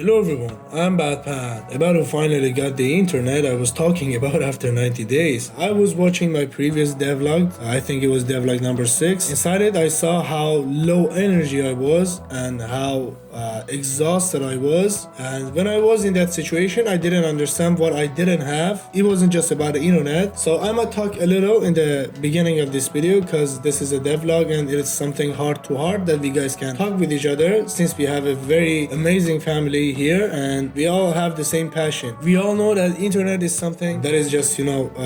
Hello everyone, I'm Batpat. About to finally got the internet I was talking about after 90 days. I was watching my previous devlog, I think it was devlog number 6. Inside it I saw how low energy I was and how exhausted I was. And when I was in that situation, I didn't understand what I didn't have. It wasn't just about the internet. So I'm gonna talk a little in the beginning of this video because this is a devlog and it's something heart to heart that we guys can talk with each other since we have a very amazing family here and we all have the same passion. We all know that internet is something that is just,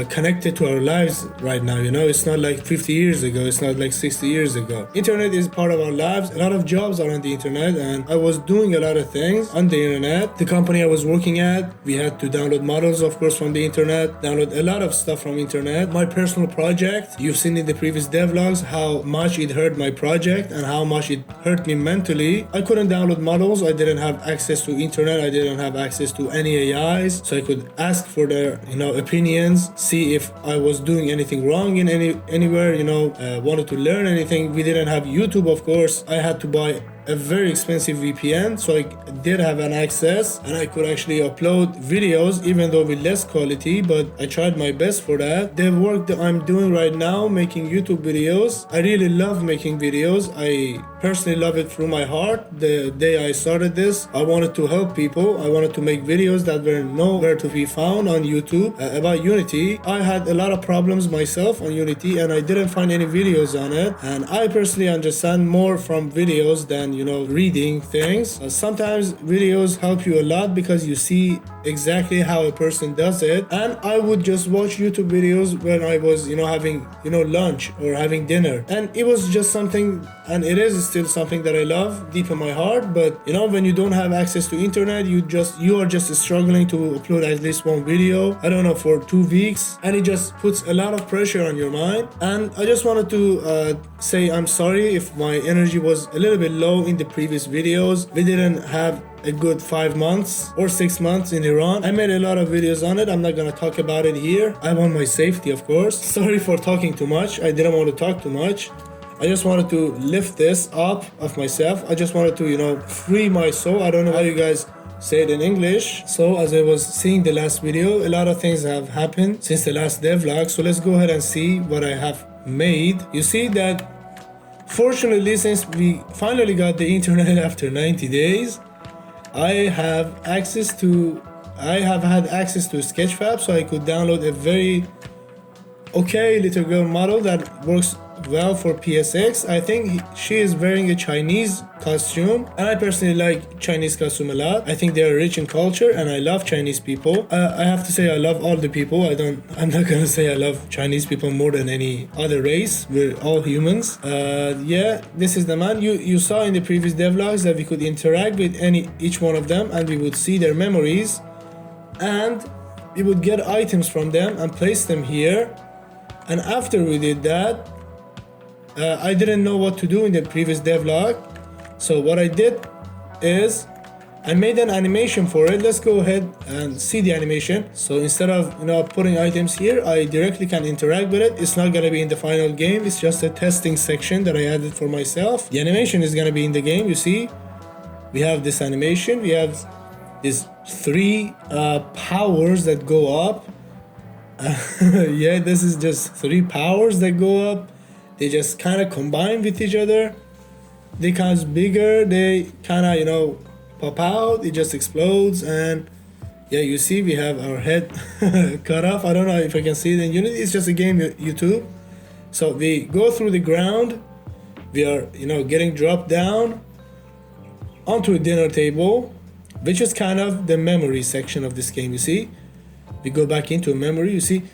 connected to our lives right now. It's not like 50 years ago. It's not like 60 years ago. Internet is part of our lives. A lot of jobs are on the internet and I was doing a lot of things on the internet. The company I was working at, we had to download models, of course, from the internet, download a lot of stuff from internet. My personal project, you've seen in the previous devlogs how much it hurt my project and how much it hurt me mentally. I couldn't download models. I didn't have access to internet. I didn't have access to any AIs, so I could ask for their, opinions, see if I was doing anything wrong in anywhere, wanted to learn anything. We didn't have YouTube, of course. I had to buy a very expensive VPN, so I did have an access and I could actually upload videos even though with less quality, but I tried my best for that. The work that I'm doing right now, making YouTube videos, I really love making videos. I personally love it through my heart. The day I started this, I wanted to help people. I wanted to make videos that were nowhere to be found on YouTube about Unity. I had a lot of problems myself on Unity and I didn't find any videos on it, and I personally understand more from videos than reading things. Sometimes videos help you a lot because you see exactly how a person does it, and I would just watch YouTube videos when I was having lunch or having dinner, and it was just something, and it is still something that I love deep in my heart. But when you don't have access to internet, you are just struggling to upload at least one video, I don't know, for 2 weeks, and it just puts a lot of pressure on your mind. And I just wanted to say I'm sorry if my energy was a little bit low in the previous videos. We didn't have a good 5 months or 6 months in Iran. I made a lot of videos on it. I'm not gonna talk about it here. I want my safety, of course. Sorry for talking too much. I didn't want to talk too much. I just wanted to lift this up of myself. I just wanted to, free my soul. I don't know how you guys say it in English. So as I was seeing the last video, a lot of things have happened since the last devlog. So let's go ahead and see what I have made. You see that fortunately, since we finally got the internet after 90 days, I have had access to Sketchfab, so I could download a very okay little girl model that works well for PSX. I think she is wearing a Chinese costume, and I personally like Chinese costume a lot. I think they are rich in culture and I love Chinese people. I have to say I love all the people. I'm not gonna say I love Chinese people more than any other race. We're all humans. Yeah, this is the man. You saw in the previous devlogs that we could interact with each one of them and we would see their memories and we would get items from them and place them here. And after we did that, I didn't know what to do in the previous devlog, so what I did is I made an animation for it. Let's go ahead and see the animation. So instead of putting items here, I directly can interact with it. It's not gonna be in the final game. It's just a testing section that I added for myself. The animation is gonna be in the game. You see, we have this animation. We have these 3 powers that go up. Yeah, this is just 3 powers that go up. They just kind of combine with each other. They kind of bigger. They kind of pop out. It just explodes, and yeah, you see we have our head cut off. I don't know if I can see it in Unity. It's just a game YouTube. So we go through the ground. We are getting dropped down onto a dinner table, which is kind of the memory section of this game. You see, we go back into a memory. You see,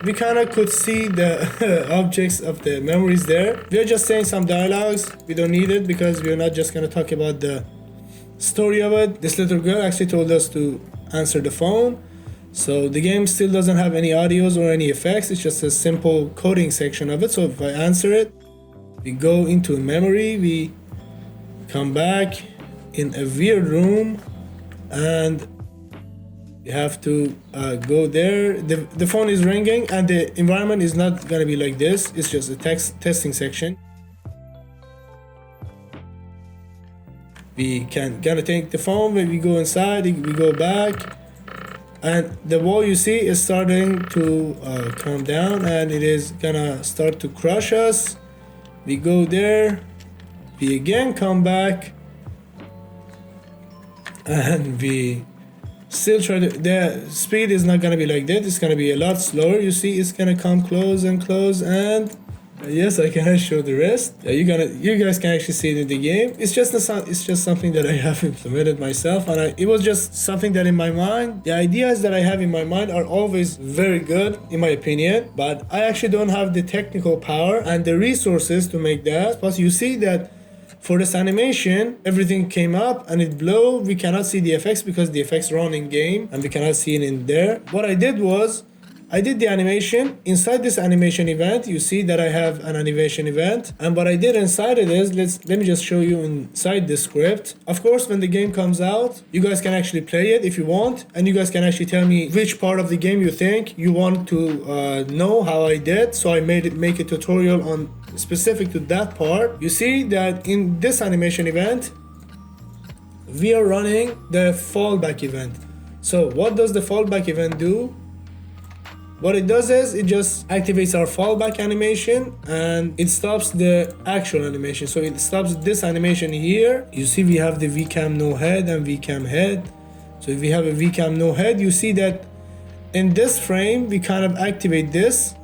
we kind of could see the objects of the memories there. We are just saying some dialogues. We don't need it because we're not just going to talk about the story of it. This little girl actually told us to answer the phone. So the game still doesn't have any audios or any effects. It's just a simple coding section of it. So if I answer it, we go into a memory. We come back in a weird room and you have to go there. The phone is ringing and the environment is not gonna be like this. It's just a testing section. We can gonna take the phone, when we go inside, we go back, and the wall you see is starting to calm down, and it is gonna start to crush us. We go there, we again come back, and we still try to, the speed is not gonna be like that, it's gonna be a lot slower. You see it's gonna come close and close, and yes, I can show the rest. You guys can actually see it in the game. It's just something that I have implemented myself, and it was just something that in my mind, the ideas that I have in my mind are always very good in my opinion, but I actually don't have the technical power and the resources to make that. Plus you see that for this animation, everything came up and it blew. We cannot see the effects because the effects run in game and we cannot see it in there. What I did was, I did the animation. Inside this animation event, you see that I have an animation event. And what I did inside it is, let me just show you inside the script. Of course, when the game comes out, you guys can actually play it if you want. And you guys can actually tell me which part of the game you think you want to know how I did. So I make a tutorial on specific to that part. You see that in this animation event, we are running the fallback event. So what does the fallback event do? What it does is it just activates our fallback animation and it stops the actual animation. So it stops this animation here. You see we have the VCam no head and VCam head. So if we have a VCam no head, you see that in this frame we kind of activate this.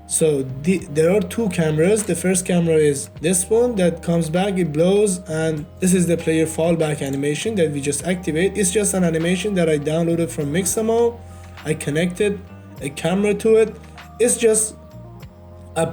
So there are two cameras. The first camera is this one that comes back, it blows, and this is the player fallback animation that we just activate. It's just an animation that I downloaded from Mixamo. I connected a camera to it. It's just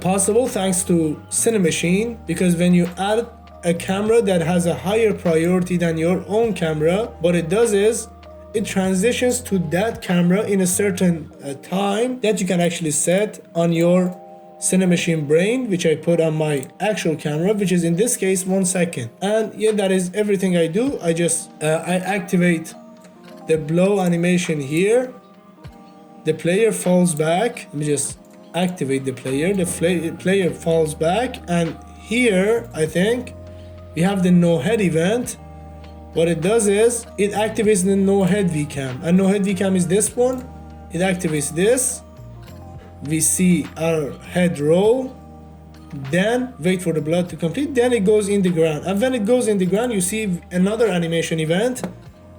possible thanks to Cinemachine, because when you add a camera that has a higher priority than your own camera, what it does is it transitions to that camera in a certain time that you can actually set on your Cinemachine brain, which I put on my actual camera, which is in this case 1 second. And yeah, that is everything I do. I just I activate the blow animation here. The player falls back. Let me just activate the player. The player falls back, and here I think we have the no head event. What it does is it activates the no head VCam, and no head VCam is this one. It activates this. We see our head roll, then wait for the blood to complete, then it goes in the ground, and when it goes in the ground you see another animation event.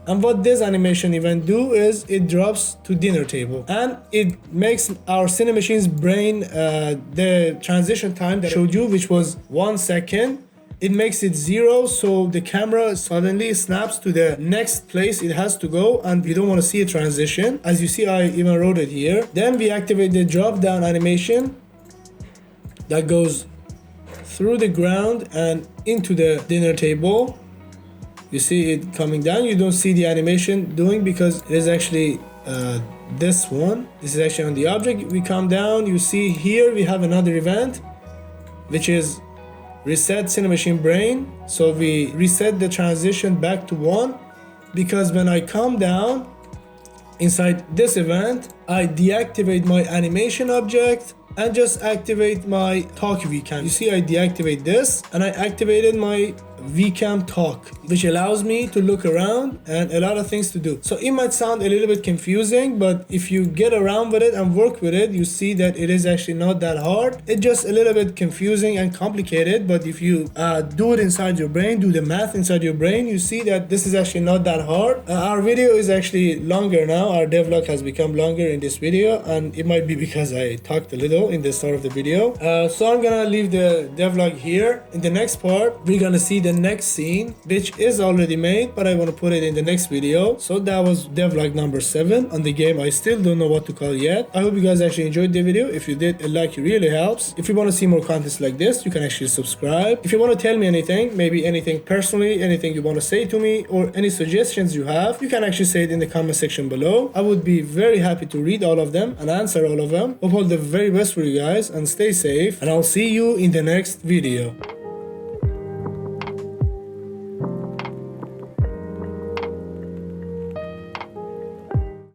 And what this animation event do is it drops to dinner table, and it makes our Cinemachine's brain the transition time that I showed you, which was 1 second, it makes it 0, so the camera suddenly snaps to the next place it has to go, and we don't want to see a transition. As you see, I even wrote it here. Then we activate the drop down animation that goes through the ground and into the dinner table. You see it coming down. You don't see the animation doing because it is actually this one. This is actually on the object. We come down. You see here we have another event, which is reset Cinemachine brain. So we reset the transition back to 1, because when I come down inside this event, I deactivate my animation object and just activate my talk VCam. You see I deactivate this and I activated my VCam talk, which allows me to look around and a lot of things to do. So it might sound a little bit confusing, but if you get around with it and work with it, you see that it is actually not that hard. It's just a little bit confusing and complicated, but if you do it inside your brain, do the math inside your brain, you see that this is actually not that hard. Our video is actually longer now. Our devlog has become longer in this video, and it might be because I talked a little in the start of the video. So I'm gonna leave the devlog here. In the next part, we're gonna see the next scene, which is already made, but I want to put it in the next video. So that was devlog number 7 on the game. I still don't know what to call yet. I hope you guys actually enjoyed the video. If you did, a like really helps. If you want to see more contents like this, you can actually subscribe. If you want to tell me anything, maybe anything personally, anything you want to say to me, or any suggestions you have, you can actually say it in the comment section below. I would be very happy to read all of them and answer all of them. Hope all the very best for you guys, and stay safe, and I'll see you in the next video.